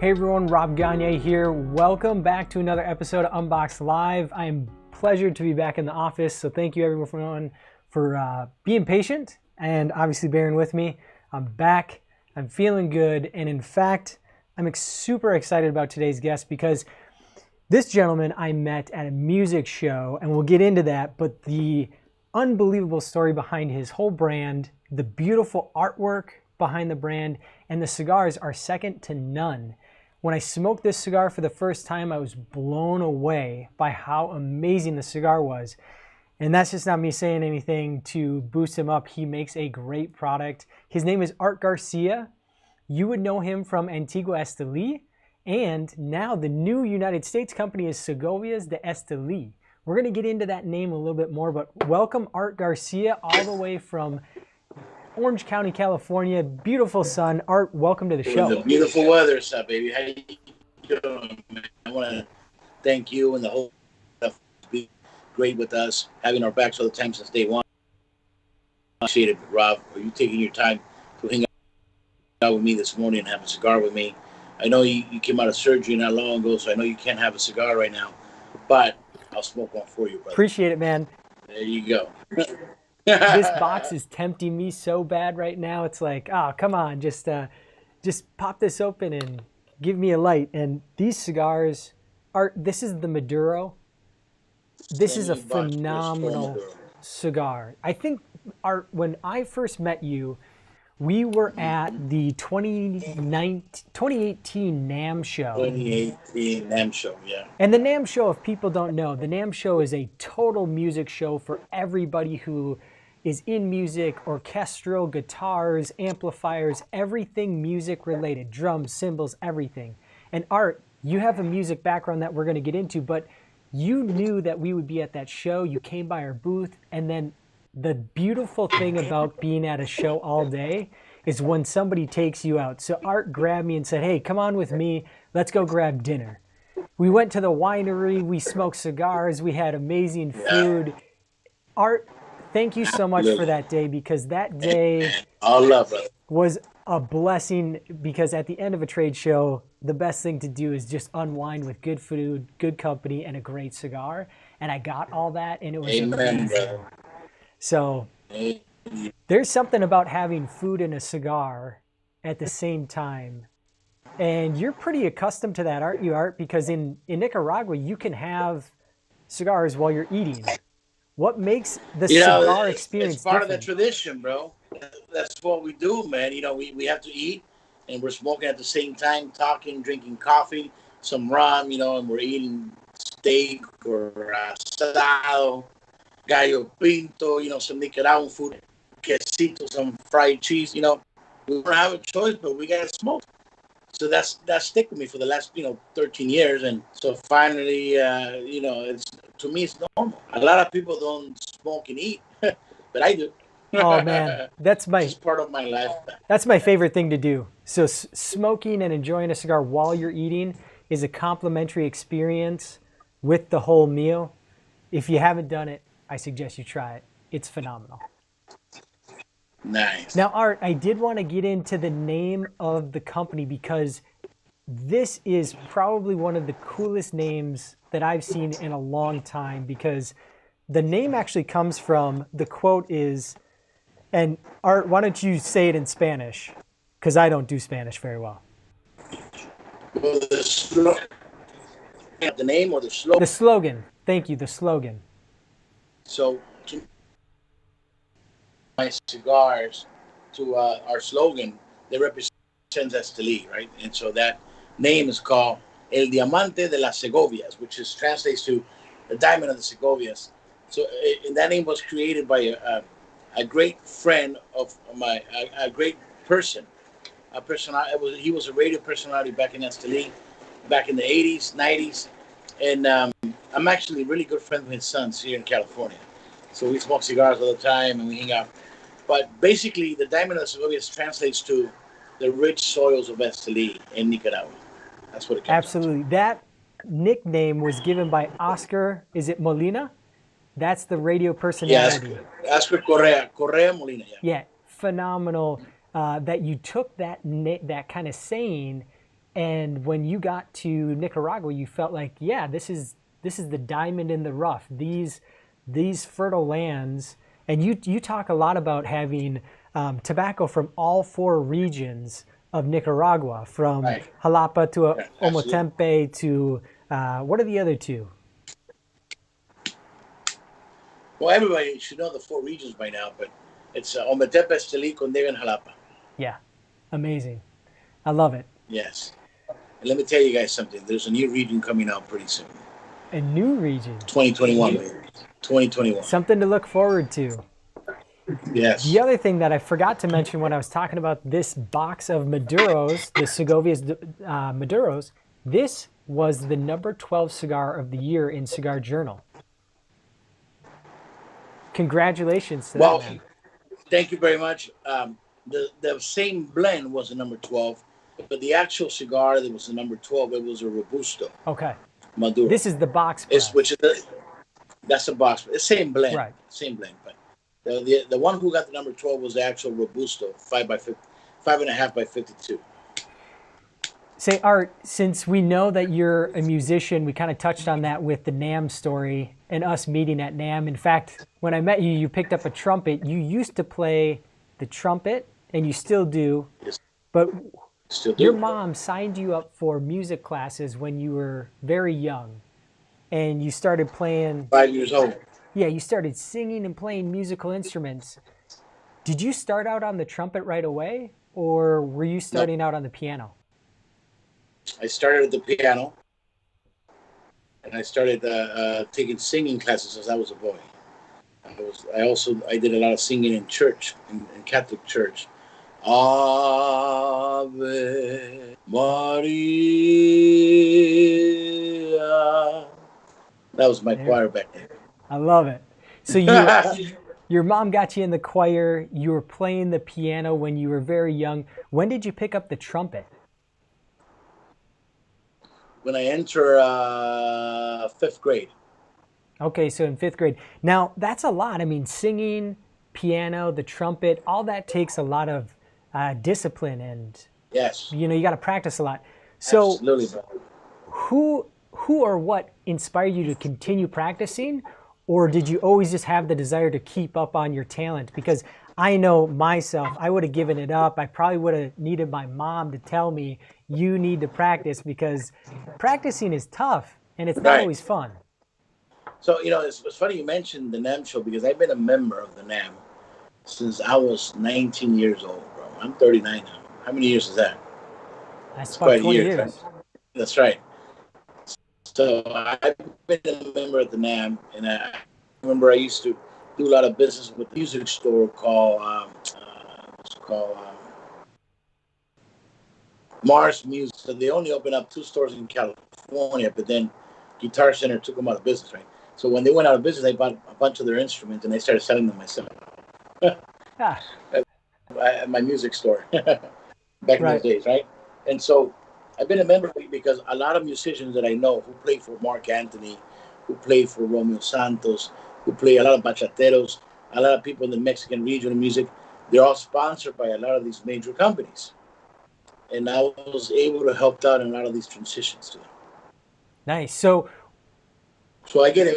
Hey everyone, Rob Gagne here. Welcome back to another episode of Unboxed Live. I am pleasured to be back in the office, so thank you everyone for being patient and obviously bearing with me. I'm back, I'm feeling good, and in fact, I'm super excited about today's guest because this gentleman I met at a music show, and we'll get into that, but the unbelievable story behind his whole brand, the beautiful artwork behind the brand, and the cigars are second to none. When I smoked this cigar for the first time, I was blown away by how amazing the cigar was. And that's just not me saying anything to boost him up. He makes a great product. His name is Art Garcia. You would know him from Antigua, Esteli. And now the new United States company is Segovias de Esteli. We're going to get into that name a little bit more, but welcome Art Garcia all the way from Orange County, California. Beautiful sun. Art, welcome to the show. The beautiful weather, up, baby. How you doing, man? I want to thank you and the whole stuff. Be great with us, having our backs all the time since day one. Appreciate it, Rob. Are you taking your time to hang out with me this morning and have a cigar with me? I know you came out of surgery not long ago, so I know you can't have a cigar right now, but I'll smoke one for you, brother. Appreciate it, man. There you go. This box is tempting me so bad right now. It's like, oh, come on, just pop this open and give me a light. And these cigars are, this is the Maduro. This is a phenomenal cigar. I think, Art, when I first met you, we were at the 2018 NAMM show. 2018 NAMM show, yeah. And the NAMM show, if people don't know, the NAMM show is a total music show for everybody who is in music, orchestral, guitars, amplifiers, everything music related, drums, cymbals, everything. And Art, you have a music background that we're going to get into, but you knew that we would be at that show. You came by our booth, and then the beautiful thing about being at a show all day is when somebody takes you out. So Art grabbed me and said, hey, come on with me. Let's go grab dinner. We went to the winery. We smoked cigars. We had amazing food. Art, thank you so much for that day, because that day was a blessing, because at the end of a trade show, the best thing to do is just unwind with good food, good company, and a great cigar. And I got all that, and it was amazing. Brother. So there's something about having food and a cigar at the same time. And you're pretty accustomed to that, aren't you, Art? Because in Nicaragua, you can have cigars while you're eating. What makes the cigar experience It's part different? of the tradition, bro. That's what we do, man. You know, we have to eat, and we're smoking at the same time, talking, drinking coffee, some rum, you know, and we're eating steak or asado, gallo pinto, you know, some Nicaraguan food, quesito, some fried cheese, you know. We don't have a choice, but we got to smoke. So that stick with me for the last, 13 years. And so finally, to me, it's normal. A lot of people don't smoke and eat, but I do. Oh man, that's part of my life. That's my favorite thing to do. So smoking and enjoying a cigar while you're eating is a complimentary experience with the whole meal. If you haven't done it, I suggest you try it. It's phenomenal. Nice. Now, Art, I did want to get into the name of the company, because this is probably one of the coolest names that I've seen in a long time, because the name actually comes from, the quote is, and Art, why don't you say it in Spanish? Because I don't do Spanish very well. Well, the name or the slogan? The slogan. Thank you, the slogan. So, my cigars, to our slogan, they represent Esteli, right? And so that name is called El Diamante de las Segovias, which translates to the diamond of the Segovias. So, and that name was created by a great friend of my, a great person, he was a radio personality back in Esteli, back in the 80s, 90s, and I'm actually really good friends with his sons here in California. So we smoke cigars all the time and we hang out. But basically, the diamond of the Segovias translates to the rich soils of Esteli in Nicaragua. That's what it comes Absolutely. That nickname was given by Oscar, is it Molina? That's the radio personality. Yeah, Oscar Correa Molina. Yeah, phenomenal that you took that kind of saying And when you got to Nicaragua, you felt like, yeah, this is the diamond in the rough. These fertile lands, and you talk a lot about having tobacco from all four regions of Nicaragua, from Right. Jalapa to Yeah, absolutely. Omotempe to what are the other two? Well, everybody should know the four regions by now, but it's Ometepe, Esteli, Condega, and Jalapa. Yeah, amazing. I love it. Yes. And let me tell you guys something. There's a new region coming out pretty soon. A new region, 2021, baby. 2021. something to look forward to. The Yes. other thing that I forgot to mention when I was talking about this box of Maduros, the Segovias Maduros, this was the number 12 cigar of the year in Cigar Journal. Congratulations to that, Well, man. thank you very much. The same blend was the number 12, but the actual cigar that was the number 12, it was a Robusto Okay. Maduro. This is the box It's press. that's a box. It's same blend, Right. same blend. But the one who got the number 12 was the actual Robusto, 5.5 by 52. Say, Art, since we know that you're a musician, we kind of touched on that with the NAMM story and us meeting at NAMM. In fact, when I met you, you picked up a trumpet. You used to play the trumpet, and you still do, Yes, but still your do. mom signed you up for music classes when you were very young, and you started playing, 5 years old. yeah, you started singing and playing musical instruments. Did you start out on the trumpet right away, or were you No, starting out on the piano? I started at the piano, and I started taking singing classes as I was a boy. I did a lot of singing in church, in Catholic church. Ave Maria. That was my There, choir back then. I love it. So your mom got you in the choir. You were playing the piano when you were very young. When did you pick up the trumpet? When I enter fifth grade. Okay, so in fifth grade. Now that's a lot. I mean, singing, piano, the trumpet, all that takes a lot of discipline, and Yes, you got to practice a lot. So absolutely, bro. who or what inspired you to continue practicing, or did you always just have the desire to keep up on your talent? Because I know myself, I would have given it up. I probably would have needed my mom to tell me you need to practice, because practicing is tough and it's not Right. always fun. So, it's funny you mentioned the NAM show because I've been a member of the NAM since I was 19 years old, bro. I'm 39 now. How many years is that? That's It's about quite 20 years, right? years. That's right. So I've been a member at the NAM, and I remember I used to do a lot of business with a music store called what's it called Mars Music. So they only opened up two stores in California, but then Guitar Center took them out of business, right? So when they went out of business, I bought a bunch of their instruments and I started selling them myself Ah, at my music store back in those right. days, right? And so I've been a member because a lot of musicians that I know who play for Mark Anthony, who play for Romeo Santos, who play a lot of bachateros, a lot of people in the Mexican region of music, they're all sponsored by a lot of these major companies. And I was able to help out in a lot of these transitions to them. Nice. So, So I get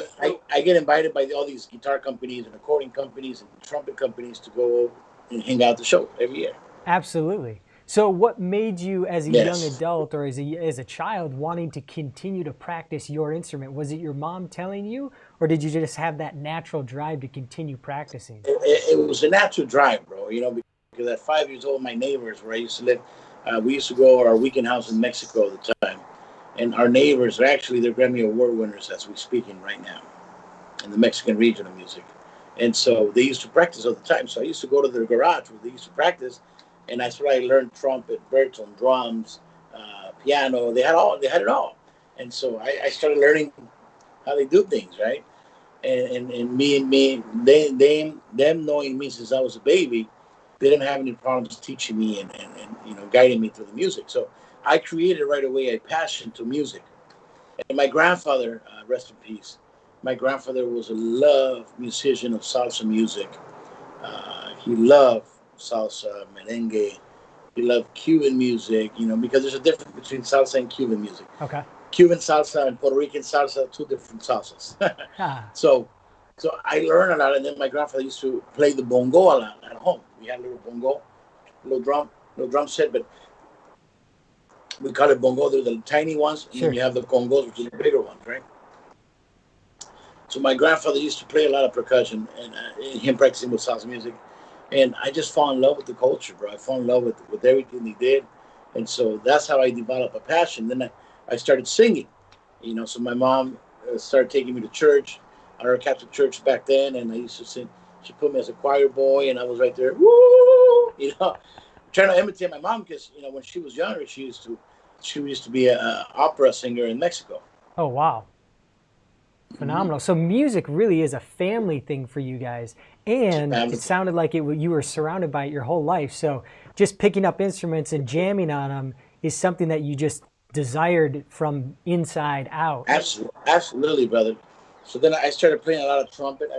invited by all these guitar companies and recording companies and trumpet companies to go and hang out at the show every year. absolutely. So, what made you, as a young Yes. adult or as a child, wanting to continue to practice your instrument? Was it your mom telling you, or did you just have that natural drive to continue practicing? It was a natural drive, bro. Because at 5 years old, my neighbors where I used to live, we used to go to our weekend house in Mexico at the time, and our neighbors are actually they're Grammy Award winners as we speaking right now in the Mexican region of music, and so they used to practice all the time. So I used to go to their garage where they used to practice, and that's where I learned trumpet, baritone, drums, piano. They had it all, and so I started learning how they do things, right? And me, them knowing me since I was a baby, they didn't have any problems teaching me and guiding me through the music. So I created right away a passion to music. And my grandfather, rest in peace, my grandfather was a love musician of salsa music. He loved salsa, merengue, We love Cuban music, because there's a difference between salsa and Cuban music. Okay. Cuban salsa and Puerto Rican salsa, two different salsas. Ah, so, so I learned a lot, and then my grandfather used to play the bongo a lot at home. We had a little bongo, little drum set, but we call it bongo. They're the tiny ones, and then sure. you have the congos, which are the bigger ones, right? So my grandfather used to play a lot of percussion, and him practicing with salsa music, and I just fell in love with the culture, bro. I fell in love with everything he did, and so that's how I developed a passion. Then I started singing, So my mom started taking me to church, at our Catholic church back then, and I used to sing. She put me as a choir boy, and I was right there, woo, trying to imitate my mom because when she was younger, she used to be a opera singer in Mexico. Oh, wow. Phenomenal. So music really is a family thing for you guys, and Family. it sounded like you were surrounded by it your whole life. So just picking up instruments and jamming on them is something that you just desired from inside out. Absolutely, brother. So then I started playing a lot of trumpet.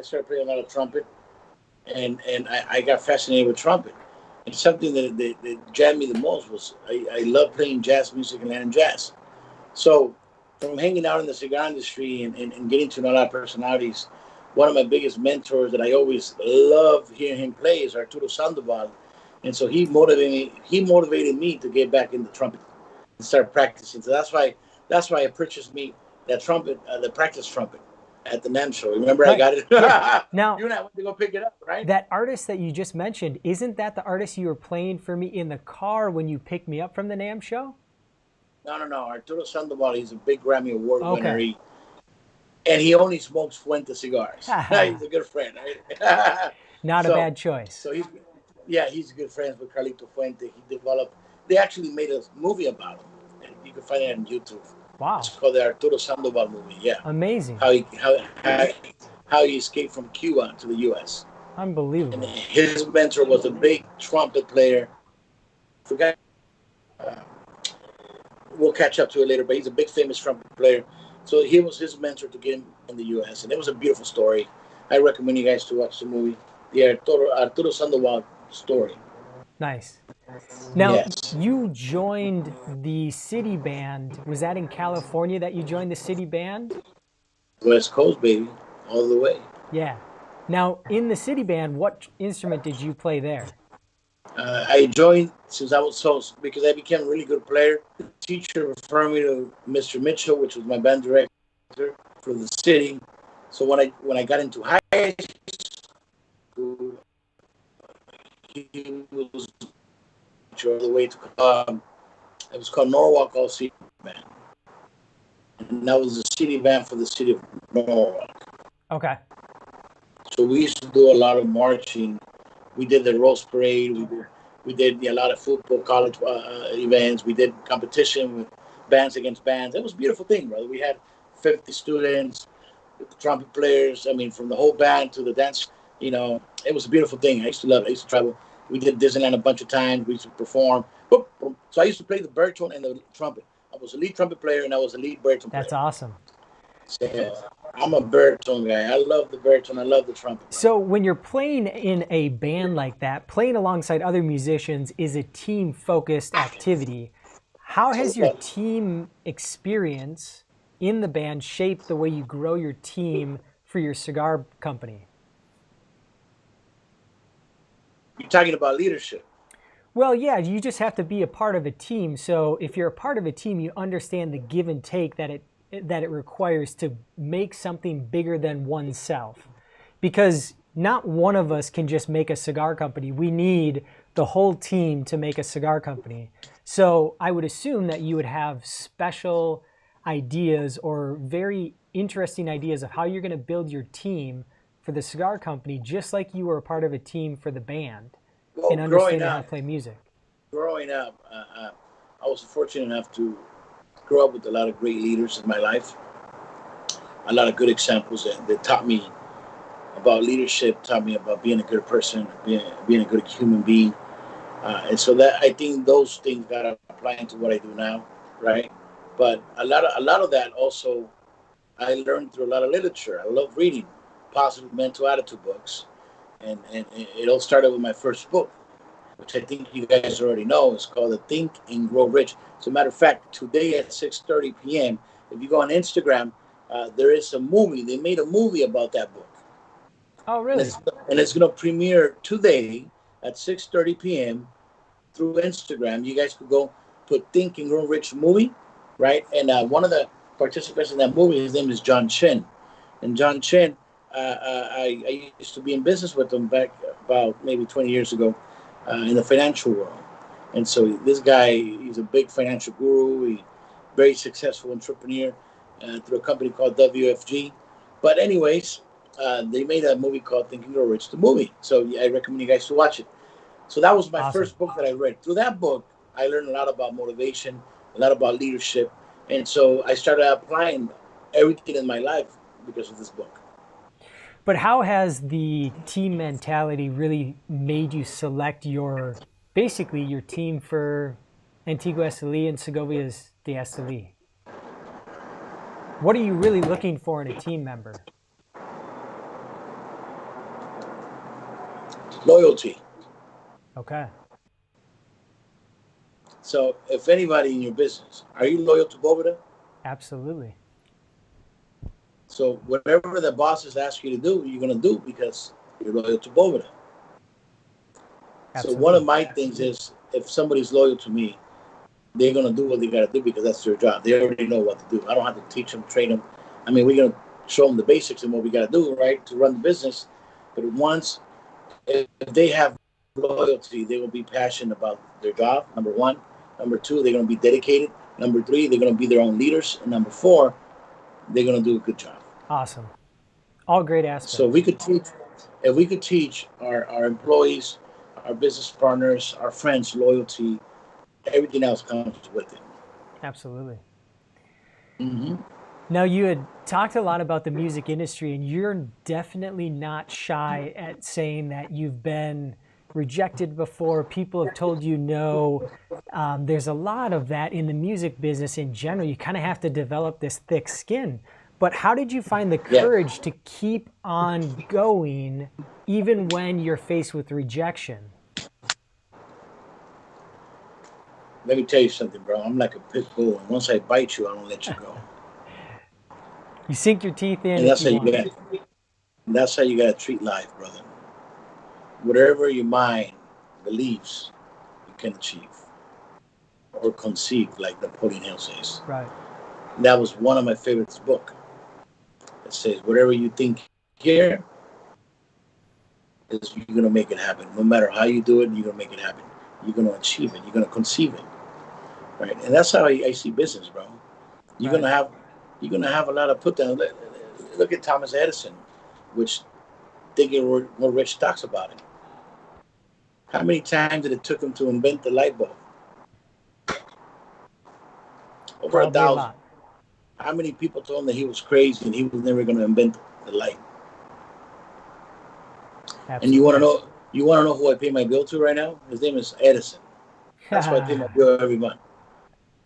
And I got fascinated with trumpet. And something that jammed me the most was I love playing jazz music and Latin jazz. So from hanging out in the cigar industry and getting to know a lot of personalities, one of my biggest mentors that I always love hearing him play is Arturo Sandoval. And so he motivated me to get back into trumpet and start practicing. So that's why I purchased me that trumpet, the practice trumpet at the NAM show. Remember I Right. got it? Yeah. Now, You and I went to go pick it up, right? that artist that you just mentioned, isn't that the artist you were playing for me in the car when you picked me up from the NAM show? No, no, no. Arturo Sandoval, he's a big Grammy Award winner. Okay. And he only smokes Fuente cigars. He's a good friend, right? Not a so, bad choice. so he's good friends with Carlito Fuente. They actually made a movie about him. And you can find it on YouTube. It's Wow. called the Arturo Sandoval movie. Yeah, Amazing. how he escaped from Cuba to the U.S. And Unbelievable. his mentor was a big trumpet player. I forgot. Uh, we'll catch up to it later, but he's a big famous trumpet player. So he was his mentor to get him in the U.S. And it was a beautiful story. I recommend you guys to watch the movie, the Arturo Sandoval story. Nice. Now, Yes, you joined the City Band. Was that in California that you joined the City Band? West Coast baby, all the way. Yeah. Now, in the City Band, what instrument did you play there? I joined since I was so because I became a really good player. The teacher referred me to Mr. Mitchell, which was my band director for the city. So when I got into high school, he was all the way to it was called Norwalk All City Band, and that was the city band for the city of Norwalk. Okay. So we used to do a lot of marching. We did the Rose Parade. We did a lot of football, college events. We did competition with bands against bands. It was a beautiful thing, brother. We had 50 students, with the trumpet players. I mean, from the whole band to the dance. It was a beautiful thing. I used to love it. I used to travel. We did Disneyland a bunch of times. We used to perform. Boop, boop. So I used to play the baritone and the trumpet. I was a lead trumpet player and I was a lead baritone That's player. awesome. So I'm a baritone guy. I love the baritone. I love the trumpet, brother. So, when you're playing in a band like that, playing alongside other musicians is a team focused activity. How has your team experience in the band shaped the way you grow your team for your cigar company? You're talking about leadership. Well, yeah, you just have to be a part of a team. So if you're a part of a team, you understand the give and take that it requires to make something bigger than oneself. Because not one of us can just make a cigar company. We need the whole team to make a cigar company. So I would assume that you would have special ideas or very interesting ideas of how you're going to build your team for the cigar company, just like you were a part of a team for the band Well, and understanding how to play music. growing up, I was fortunate enough to grow up with a lot of great leaders in my life, a lot of good examples that taught me about leadership, taught me about being a good person, being a good human being. And so that I think those things got to apply into what I do now, right? But a lot of that also I learned through a lot of literature. I love reading positive mental attitude books, and it all started with my first book. which I think you guys already know, is called the Think and Grow Rich. As a matter of fact, today at 6:30 p.m., if you go on Instagram, there is a movie. They made a movie about that book. Oh, And really? it's going to premiere today at 6:30 p.m. through Instagram. You guys could go put Think and Grow Rich movie, right? And one of the participants in that movie, his name is John Chen. And John Chen, I used to be in business with him back about maybe 20 years ago in the financial world. And so this guy, he's a big financial guru, he very successful entrepreneur through a company called WFG. But anyways, they made a movie called Think and Grow Rich, the movie. So I recommend you guys to watch it. So that was my Awesome. first book that I read. Through that book, I learned a lot about motivation, a lot about leadership. And so I started applying everything in my life because of this book. But how has the team mentality really made you select basically your team for Antigua, Esteli, and Segovias de Esteli? What are you really looking for in a team member? Loyalty. Okay. So if anybody in your business, are you loyal to Boveda? Absolutely. So whatever the bosses ask you to do, you're going to do because you're loyal to Boveda. So one of my things is if somebody's loyal to me, they're going to do what they got to do because that's their job. They already know what to do. I don't have to teach them, train them. I mean, we're going to show them the basics and what we got to do, right, to run the business. But if they have loyalty, they will be passionate about their job, number one. Number two, they're going to be dedicated. Number three, they're going to be their own leaders. And number four, they're going to do a good job. Awesome. All great aspects. So if we could teach our employees, our business partners, our friends loyalty, everything else comes with it. Absolutely. Mm-hmm. Now, you had talked a lot about the music industry, and you're definitely not shy at saying that you've been rejected before. People have told you no. There's a lot of that in the music business in general. You kind of have to develop this thick skin. But how did you find the courage to keep on going even when you're faced with rejection? Let me tell you something, bro. I'm like a pit bull, and once I bite you, I don't let you go. You sink your teeth in And if you want. That's how you got to treat life, brother. Whatever your mind believes, you can achieve or conceive, like Napoleon Hill says. Right. That was one of my favorite books. It says, whatever you think here, is you're going to make it happen. No matter how you do it, you're going to make it happen. You're going to achieve it. You're going to conceive it. Right? And that's how I see business, bro. You're going to have a lot of put down. Look at Thomas Edison, which Think and Grow Rich talks about it. How many times did it took him to invent the light bulb? Over Probably 1,000. a lot. How many people told him that he was crazy and he was never going to invent the light? Absolutely. And you want to know who I pay my bill to right now? His name is Edison. That's why I pay my bill every month.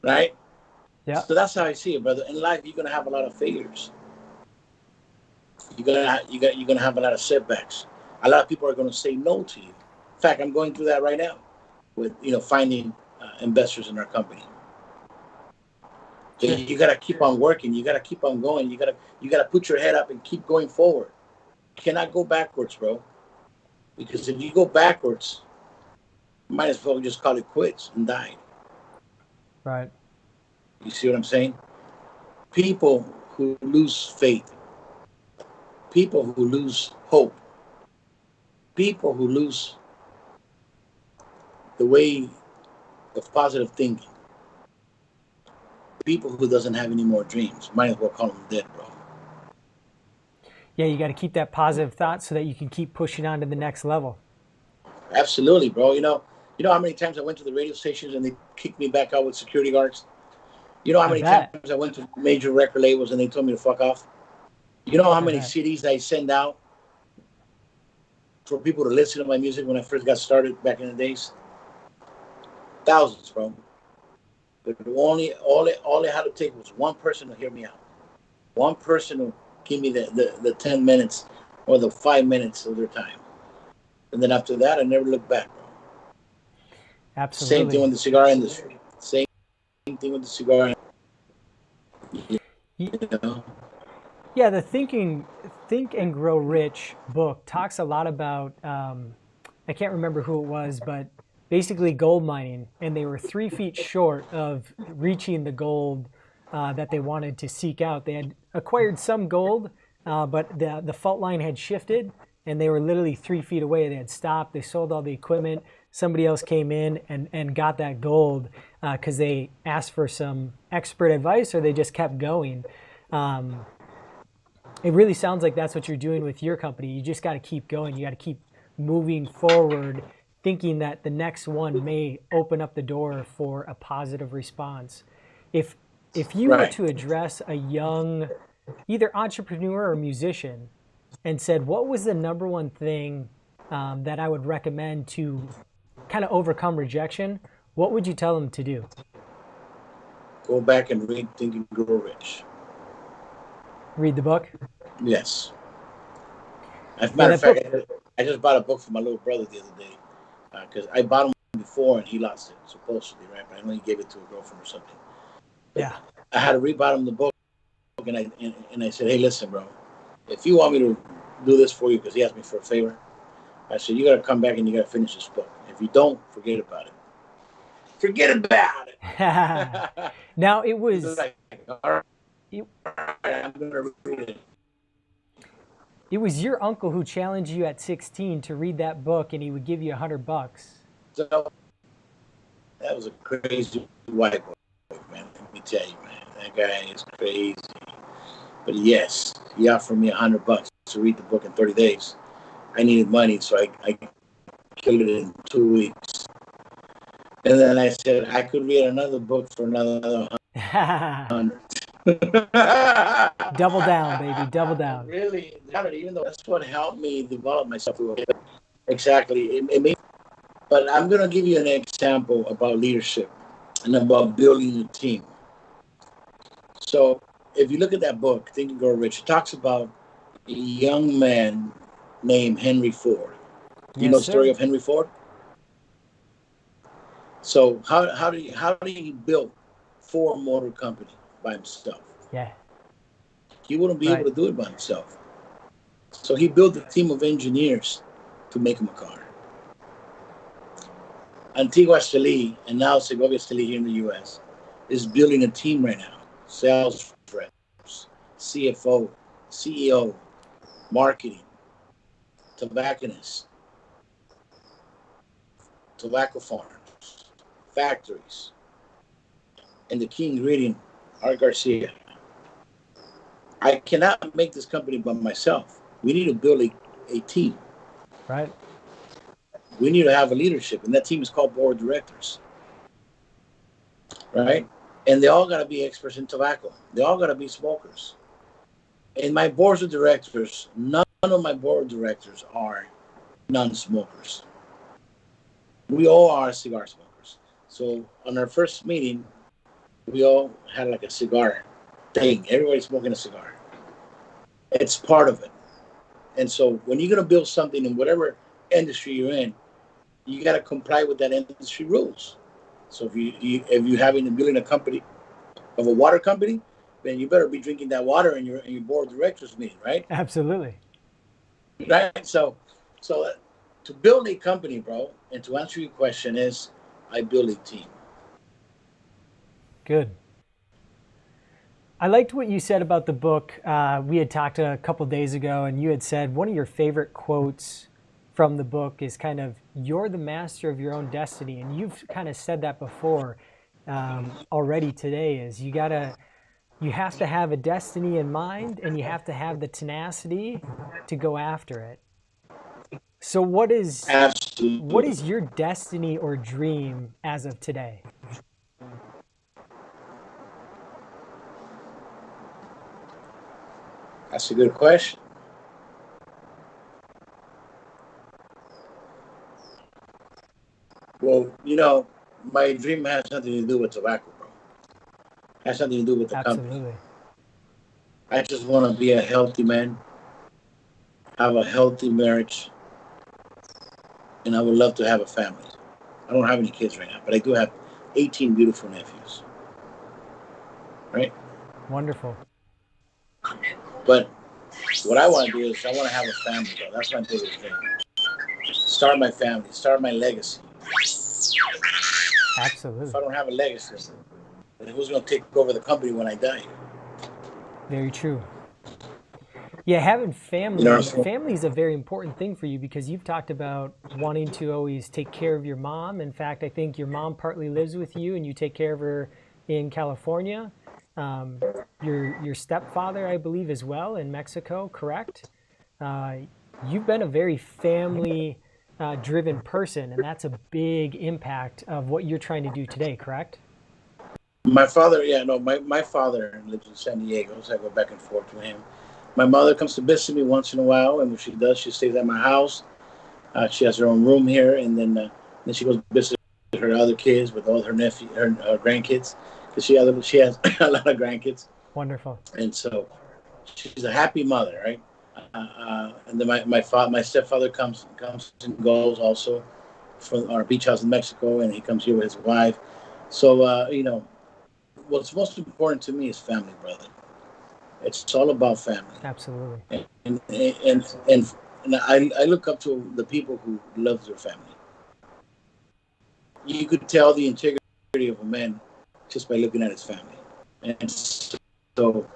Right? Yeah. So that's how I see it, brother. In life, you're gonna have a lot of failures. You're gonna have a lot of setbacks. A lot of people are gonna say no to you. In fact, I'm going through that right now with finding investors in our company. Sure. You gotta keep on working. You gotta keep on going. You gotta put your head up and keep going forward. You cannot go backwards, bro. Because if you go backwards, you might as well just call it quits and die. Right. You see what I'm saying? People who lose faith, people who lose hope, people who lose the way of positive thinking, people who doesn't have any more dreams, might as well call them dead, bro. Yeah, you got to keep that positive thought so that you can keep pushing on to the next level. Absolutely, bro. You know how many times I went to the radio stations and they kicked me back out with security guards? You know how many times I went to major record labels and they told me to fuck off? You know how many CDs I send out for people to listen to my music when I first got started back in the days? Thousands, bro. But all it had to take was one person to hear me out. One person to give me the 10 minutes or the 5 minutes of their time. And then after that, I never looked back, bro. Same thing Absolutely. with the cigar industry. Same thing with the cigar. Y- You know? Yeah, the Think and Grow Rich book talks a lot about, I can't remember who it was, but basically gold mining. And they were 3 feet short of reaching the gold that they wanted to seek out. They had acquired some gold, but the fault line had shifted and they were literally 3 feet away. They had stopped, they sold all the equipment. Somebody else came in and got that gold because they asked for some expert advice or they just kept going. Um, it really sounds like that's what you're doing with your company. You just got to keep going. You got to keep moving forward, thinking that the next one may open up the door for a positive response. If if you were Right. to address a young either entrepreneur or musician and said, what was the number one thing that I would recommend to kind of overcome rejection, what would you tell them to do? Go back and read Think and Grow Rich. Read the book? Yes. As a Yeah, matter of that fact, book. I just bought a book for my little brother the other day because I bought him before and he lost it, supposedly, right? But I know he gave it to a girlfriend or something. But Yeah. I had to rebuy him the book and I said, hey, listen, bro, if you want me to do this for you because he asked me for a favor, I said, you got to come back and you got to finish this book. If you don't, forget about it. Forget about it. Now it He's was like, all it, right, I'm going to read it. it was your uncle who challenged you at 16 to read that book and he would give you $100. So that was a crazy white boy, man. Let me tell you, man. That guy is crazy. But yes, he offered me $100 to read the book in 30 days. I needed money, so I killed it in 2 weeks. And then I said I could read another book for another 100. Double down, baby, double down. Really, even though that's what helped me develop myself. Exactly. But I'm going to give you an example about leadership and about building a team. So if you look at that book, Think and Grow Rich, it talks about a young man named Henry Ford. You know Yes, the story sir. of Henry Ford? So how do he build Ford Motor Company by himself? Yeah, He wouldn't be able right. to do it by himself. So he built a team of engineers to make him a car. Antigua Esteli and now Segovias Esteli here in the U.S. is building a team right now. Sales reps, CFO, CEO, marketing, tobacconists, tobacco farms, factories, and the key ingredient, Art Garcia. I cannot make this company by myself. We need to build a team. Right. We need to have a leadership, and that team is called board of directors, right? And they all got to be experts in tobacco. They all got to be smokers. And my board of directors, none of my board of directors are non-smokers. We all are cigar smokers. So on our first meeting, we all had like a cigar thing. Everybody's smoking a cigar. It's part of it. And so when you're going to build something in whatever industry you're in, you got to comply with that industry rules. So if you having to building a company of a water company, then you better be drinking that water in your board of directors meeting, right? Absolutely. Right. So to build a company, bro, and to answer your question is, I build a team. Good. I liked what you said about the book. We had talked a couple days ago, and you had said one of your favorite quotes from the book is kind of, you're the master of your own destiny. And you've kind of said that before already today is you have to have a destiny in mind and you have to have the tenacity to go after it. So what Absolutely. is your destiny or dream as of today? That's a good question. Well, my dream has nothing to do with tobacco, bro. It has nothing to do with the company. Absolutely. I just want to be a healthy man, have a healthy marriage, and I would love to have a family. I don't have any kids right now, but I do have 18 beautiful nephews. Right? Wonderful. But what I want to do is I want to have a family, though. That's my biggest dream. Start my family, start my legacy. Absolutely. If I don't have a legacy, then who's going to take over the company when I die? Very true. Yeah, having You know what I'm family, saying? family is a very important thing for you because you've talked about wanting to always take care of your mom. In fact, I think your mom partly lives with you and you take care of her in California. Um, your stepfather, I believe, as well in Mexico, correct? Uh, you've been a very family driven person, and that's a big impact of what you're trying to do today, correct? My father, yeah, no, my father lives in San Diego, so I go back and forth with him. My mother comes to visit me once in a while, and when she does, she stays at my house. She has her own room here, and then she goes to visit her other kids with all her her grandkids, because she has a lot of grandkids, Wonderful. and so she's a happy mother, right? And then my stepfather comes and goes also from our beach house in Mexico, and he comes here with his wife. So what's most important to me is family, brother. It's all about family, Absolutely. and and I look up to the people who love their family. You could tell the integrity of a man just by looking at his family, and so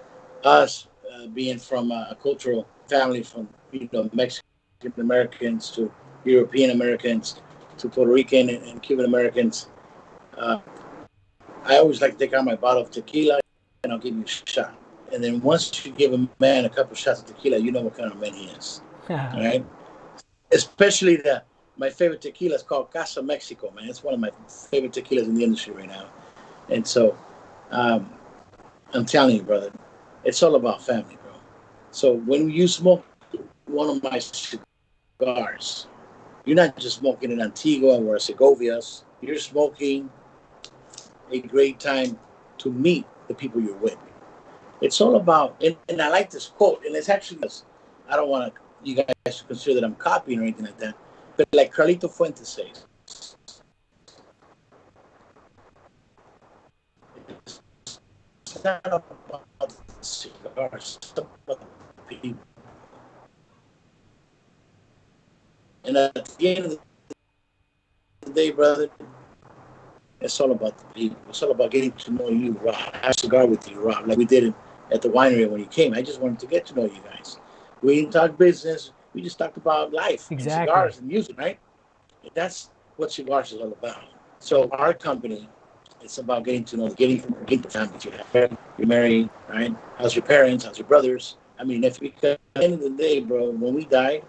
us being from a cultural family from Mexican Americans to European Americans to Puerto Rican and Cuban Americans. Uh, I always like to take out my bottle of tequila and I'll give you a shot. And then once you give a man a couple of shots of tequila, you know what kind of man he is. All right. Especially my favorite tequila is called Casa Mexico, man. It's one of my favorite tequilas in the industry right now. And so um, I'm telling you, brother, it's all about family, bro. So when you smoke one of my cigars, you're not just smoking an Antigua or a Segovias. You're smoking a great time to meet the people you're with. It's all about, and I like this quote, and it's actually, I don't want you guys to consider that I'm copying or anything like that, but like Carlito Fuentes says, it's not about the cigars, it's about the people. And at the end of the day, brother, it's all about the people. It's all about getting to know you, Rob. Have a cigar with you, Rob, like we did at the winery when you came. I just wanted to get to know you guys. We didn't talk business. We just talked about life and Exactly. cigars and music, right? That's what cigars is all about. So our company, it's about getting to know, getting the family. You're married, right? How's your parents? How's your brothers? I mean, if because at the end of the day, bro, when we die,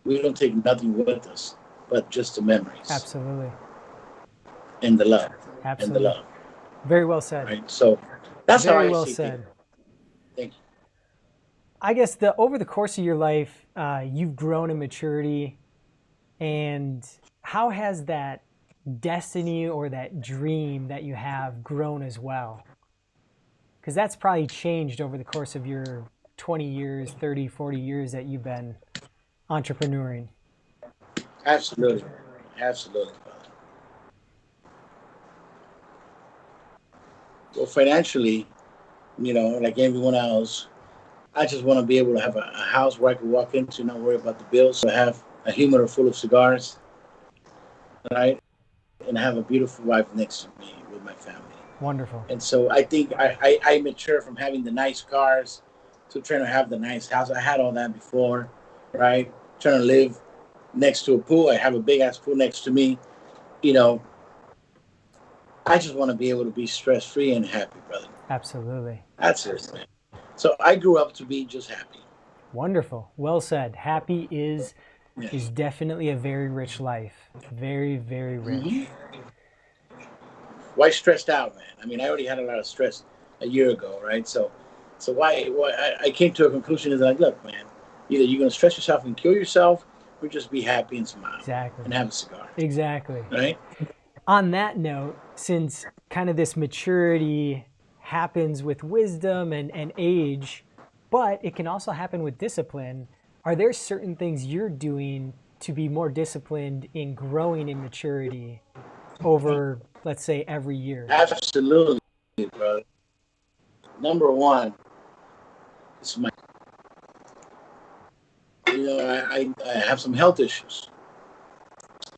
we don't take nothing with us, but just the memories Absolutely. and the love and the Absolutely. love, Very well said. right? So that's how Very I well see things. said. Thank you. I guess over the course of your life, you've grown in maturity, and how has that destiny or that dream that you have grown as well? Because that's probably changed over the course of your 20 years, 30, 40 years that you've been entrepreneuring. Absolutely, absolutely. Well, financially, like everyone else, I just want to be able to have a house where I can walk into, not worry about the bills. So I have a humidor full of cigars, right? And I have a beautiful wife next to me with my family. Wonderful. And so I think I mature from having the nice cars to trying to have the nice house. I had all that before, right? Trying to live next to a pool. I have a big ass pool next to me. You know, I just want to be able to be stress free and happy, brother. Absolutely. That's it, man. So I grew up to be just happy. Wonderful. Well said. Happy Yeah. is definitely a very rich life. Very, very rich. Why stressed out, man? I mean, I already had a lot of stress a year ago, right? So why I came to a conclusion is like, look, man, either you're gonna stress yourself and kill yourself, or just be happy and smile Exactly. and have a cigar, Exactly. right? On that note, since kind of this maturity happens with wisdom and age, but it can also happen with discipline, are there certain things you're doing to be more disciplined in growing in maturity over, let's say, every year? Absolutely, brother. Number one, it's my, I have some health issues.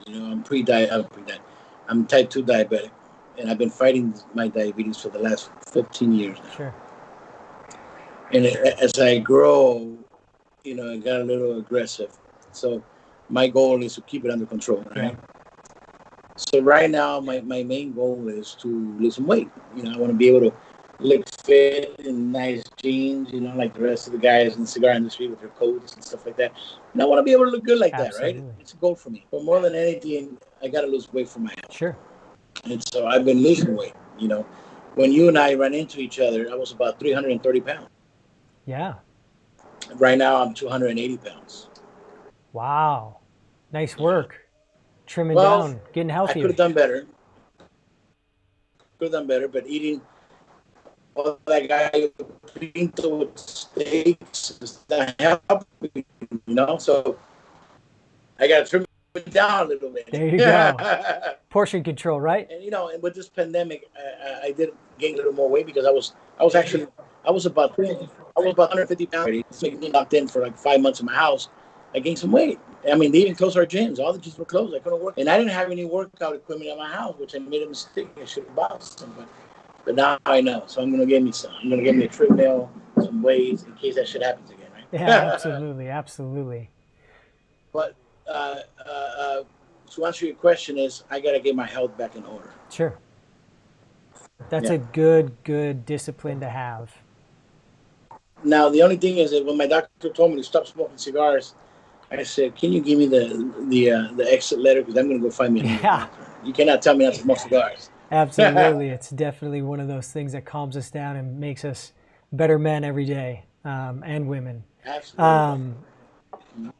I'm type 2 diabetic, and I've been fighting my diabetes for the last 15 years now. Sure. And as I grow, I got a little aggressive. So my goal is to keep it under control, right? Yeah. So right now, my main goal is to lose some weight. I want to be able to look fit in nice jeans, like the rest of the guys in the cigar industry with their coats and stuff like that. And I want to be able to look good like that, right? Absolutely. It's a goal for me. But more than anything, I got to lose weight for my health. Sure. And so I've been losing weight. When you and I ran into each other, I was about 330 pounds. Yeah. Right now, I'm 280 pounds. Wow. Nice work. Trimming Well, down, getting I healthier. could have done better. But eating all that guy pinto with steaks is not helping, So I got to trim it down a little bit. There you go. Portion control, right? And with this pandemic, I did gain a little more weight because I was about 150 pounds. It's making me locked in for like 5 months in my house. I gained some weight. I mean, they even closed our gyms. All the gyms were closed. I couldn't work, and I didn't have any workout equipment at my house, which I made a mistake. I should have bought some, but now I know. So I'm gonna get me some. I'm gonna get me a treadmill, some weights, in case that shit happens again, right? Yeah, absolutely. But to answer your question is, I gotta get my health back in order. Sure. That's a good discipline to have. Now the only thing is that when my doctor told me to stop smoking cigars, I said, "Can you give me the exit letter? Because I'm gonna go find me another doctor. You cannot tell me not to smoke cigars." Absolutely. It's definitely one of those things that calms us down and makes us better men every day, and women. Absolutely.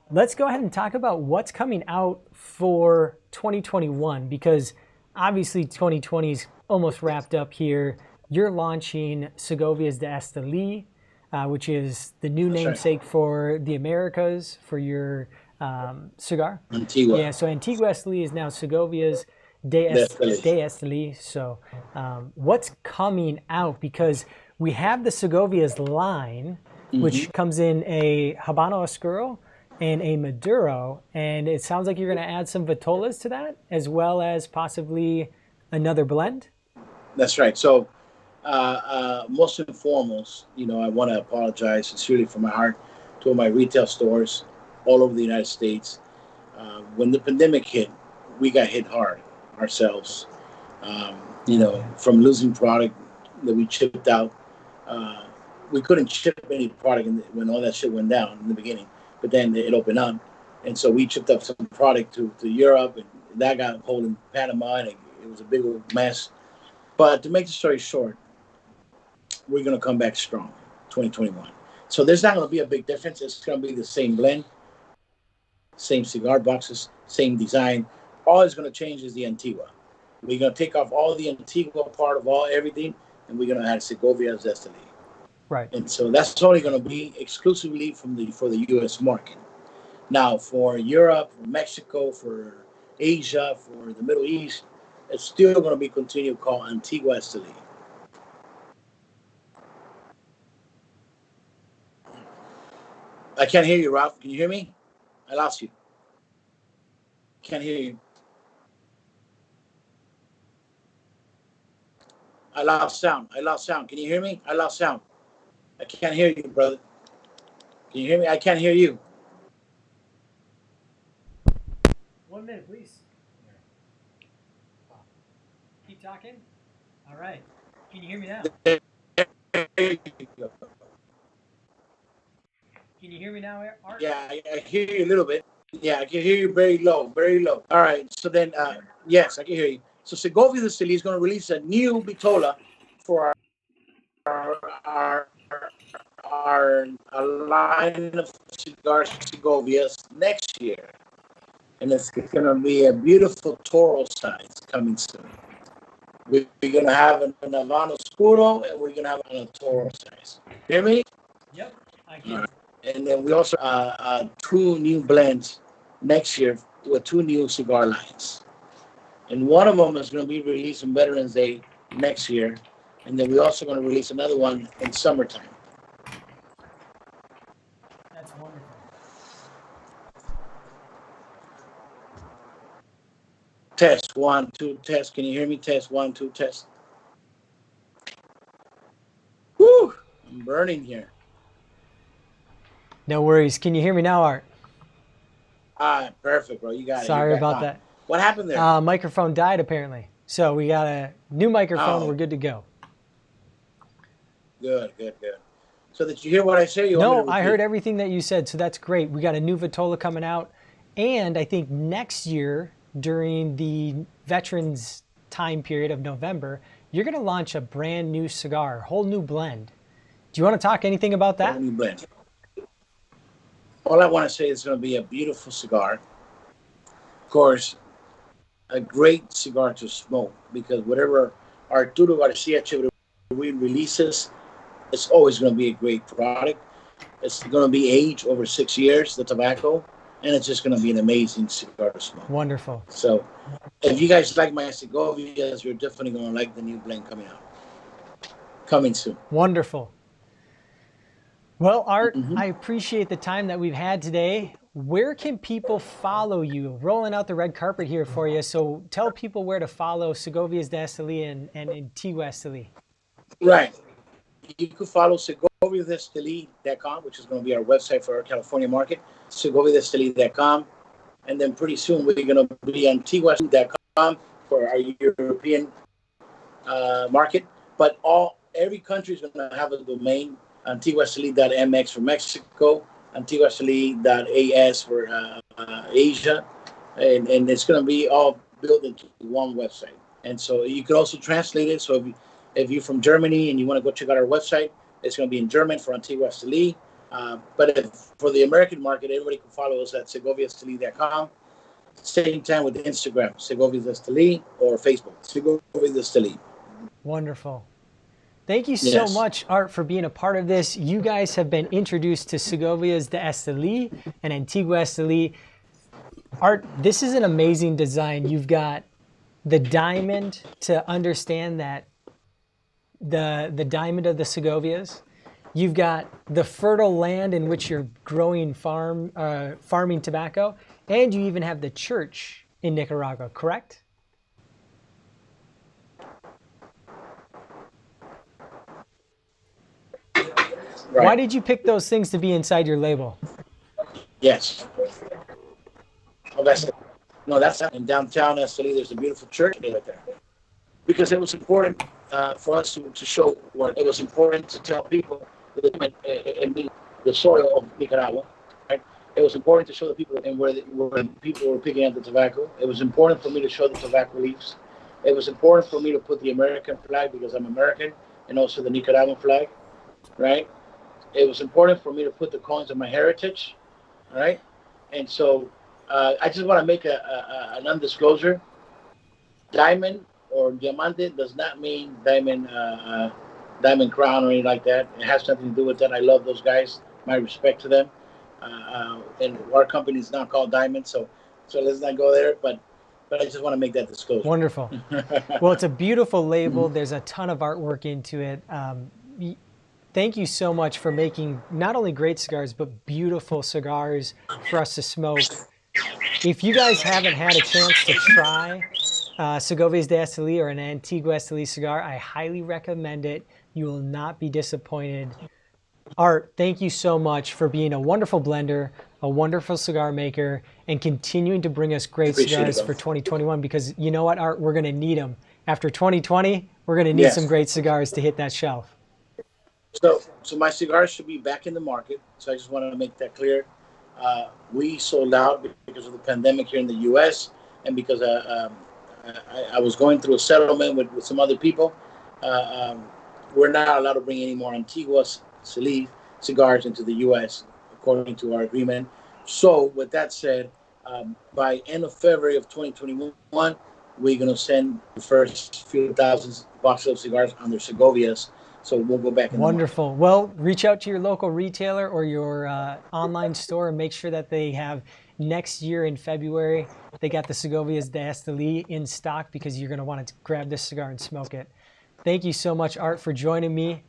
Let's go ahead and talk about what's coming out for 2021, because obviously 2020 is almost wrapped up here. You're launching Segovias de Esteli, which is the new namesake for the Americas for your cigar. Antigua. Yeah, so Antigua Esteli is now Segovias de Esteli. So what's coming out? Because we have the Segovias line, which comes in a Habano Oscuro and a Maduro, and it sounds like you're going to add some Vitolas to that, as well as possibly another blend. That's right. So most and foremost, I want to apologize sincerely from my heart to all my retail stores all over the United States. When the pandemic hit, we got hit hard ourselves. From losing product that we chipped out. We couldn't ship any product when all that shit went down in the beginning, but then it opened up, and so we chipped up some product to Europe, and that got hold in Panama, and it was a big old mess. But to make the story short, we're going to come back strong 2021. So there's not going to be a big difference. It's going to be the same blend, same cigar boxes, same design. All it's going to change is the Antigua. We're going to take off all the Antigua part of everything, and we're going to add Segovias de Esteli. Right. And so that's only going to be exclusively for the U.S. market. Now, for Europe, for Mexico, for Asia, for the Middle East, it's still going to be continued called Antigua Esteli. I can't hear you, Ralph. Can you hear me? I lost you. Can't hear you. I lost sound. Can you hear me? I lost sound. I can't hear you, brother. Can you hear me? I can't hear you. 1 minute, please. Keep talking. All right. Can you hear me now? Can you hear me now, Art? Yeah, I hear you a little bit. Yeah, I can hear you very low, very low. All right. So then, yes, I can hear you. So Segovia de Esteli is going to release a new Vitola for our line of cigar Segovias next year. And it's going to be a beautiful Toro size coming soon. We're going to have an Habano Oscuro, and we're going to have a Toro size. Hear me? Yep, I can. Right. And then we also 2 new blends next year with two new cigar lines. And one of them is going to be released on Veterans Day next year. And then we're also going to release another one in summertime. That's wonderful. Test, 1, 2, test. Can you hear me? Test, 1, 2, test. Woo! I'm burning here. No worries. Can you hear me now, Art? Perfect, bro. You got it. Sorry You're back about on. that. What happened there? Microphone died, apparently. So we got a new microphone. We're good to go. Good. So did you hear what I said? No, I heard everything that you said, so that's great. We got a new Vitola coming out, and I think next year, during the Veterans time period of November, you're going to launch a brand new cigar, whole new blend. Do you want to talk anything about that? Whole new blend. All I want to say is it's going to be a beautiful cigar. Of course, a great cigar to smoke, because whatever Arturo Garcia releases, it's always going to be a great product. It's going to be aged over 6 years, the tobacco, and it's just going to be an amazing cigar to smoke. Wonderful. So if you guys like my Segovias, you're definitely going to like the new blend coming out. Coming soon. Wonderful. Well, Art, I appreciate the time that we've had today. Where can people follow you? Rolling out the red carpet here for you. So tell people where to follow Segovias de Esteli and Antigua Esteli. Right. You can follow segoviasdesteli.com, which is going to be our website for our California market, segoviasdesteli.com. And then pretty soon we're going to be Antigua.com for our European market. But every country is going to have a domain, antiguaesteli.mx for Mexico, antiguaesteli.as for Asia. And it's going to be all built into one website. And so you can also translate it. So if you're from Germany and you want to go check out our website, it's going to be in German for Antigua Esteli. But for the American market, everybody can follow us at segoviasdesteli.com. Same time with Instagram, Segovias Esteli, or Facebook, Segovias Esteli. Wonderful. Thank you so much, Art, for being a part of this. You guys have been introduced to Segovias de Esteli and Antigua Esteli. Art, this is an amazing design. You've got the diamond to understand that the diamond of the Segovias. You've got the fertile land in which you're growing farming tobacco, and you even have the church in Nicaragua, correct? Right. Why did you pick those things to be inside your label? Yes. Oh, that's in downtown Esteli. There's a beautiful church right there. Because it was important for us to show what it was important to tell people in the soil of Nicaragua. Right? It was important to show the people and where people were picking up the tobacco. It was important for me to show the tobacco leaves. It was important for me to put the American flag because I'm American, and also the Nicaraguan flag, right? It was important for me to put the coins of my heritage, all right? And so I just want to make an undisclosure. Diamond or diamante does not mean diamond crown or anything like that. It has nothing to do with that. I love those guys. My respect to them. And our company is not called Diamond, so let's not go there. But I just want to make that disclosure. Wonderful. Well, it's a beautiful label. There's a ton of artwork into it. Thank you so much for making not only great cigars, but beautiful cigars for us to smoke. If you guys haven't had a chance to try Segovias de Esteli or an Antigua Esteli cigar, I highly recommend it. You will not be disappointed. Art, thank you so much for being a wonderful blender, a wonderful cigar maker, and continuing to bring us great cigars for 2021, because you know what, Art, we're going to need them. After 2020, we're going to need some great cigars to hit that shelf. So my cigars should be back in the market. So I just wanted to make that clear. We sold out because of the pandemic here in the U.S. and because I was going through a settlement with some other people. We're not allowed to bring any more Antigua Esteli cigars into the U.S. according to our agreement. So with that said, by end of February of 2021, we're going to send the first few thousand boxes of cigars under Segovias. So we'll go back. Wonderful. Well, reach out to your local retailer or your online store and make sure that they have next year in February, they got the Segovias de Esteli in stock because you're going to want to grab this cigar and smoke it. Thank you so much, Art, for joining me.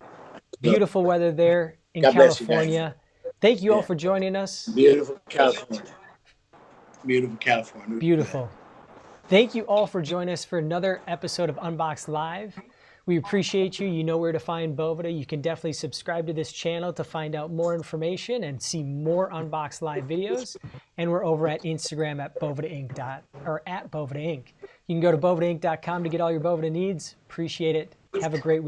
Beautiful weather there in God bless you guys. California. Thank you all for joining us. Beautiful California. Beautiful California. Beautiful. Thank you all for joining us for another episode of Unboxed Live. We appreciate you. You know where to find Boveda. You can definitely subscribe to this channel to find out more information and see more Unboxed Live videos. And we're over at Instagram at bovedainc. Or at Boveda Inc. You can go to bovedainc.com to get all your Boveda needs. Appreciate it. Have a great week.